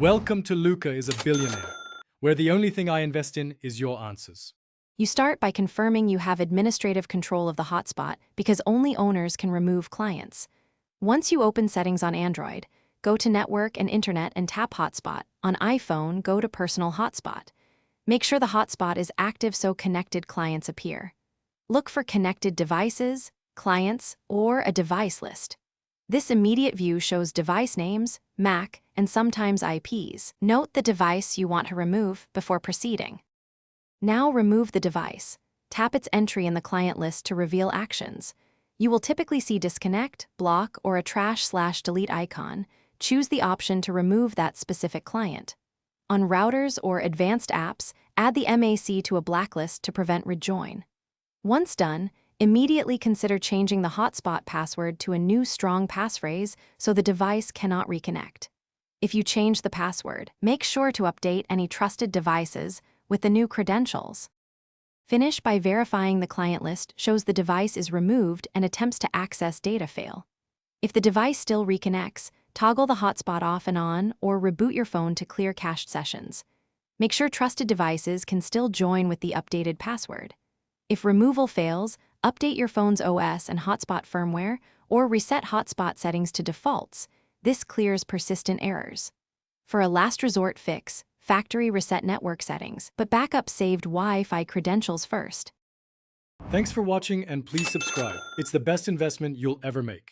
Welcome to Luca is a billionaire, where the only thing I invest in is your answers. You start by confirming you have administrative control of the hotspot because only owners can remove clients. Once you open settings on Android, go to Network and Internet and tap Hotspot. On iPhone, go to Personal Hotspot. Make sure the hotspot is active so connected clients appear. Look for connected devices, clients, or a device list. This immediate view shows device names, MAC, and sometimes IPs. Note the device you want to remove before proceeding. Now remove the device. Tap its entry in the client list to reveal actions. You will typically see disconnect, block, or a trash/delete icon. Choose the option to remove that specific client. On routers or advanced apps, add the MAC to a blacklist to prevent rejoin. Once done, immediately consider changing the hotspot password to a new strong passphrase so the device cannot reconnect. If you change the password, make sure to update any trusted devices with the new credentials. Finish by verifying the client list shows the device is removed and attempts to access data fail. If the device still reconnects, toggle the hotspot off and on or reboot your phone to clear cached sessions. Make sure trusted devices can still join with the updated password. If removal fails, update your phone's OS and hotspot firmware or reset hotspot settings to defaults. This clears persistent errors. For a last resort fix, factory reset network settings, but backup saved Wi-Fi credentials first. Thanks for watching and please subscribe. It's the best investment you'll ever make.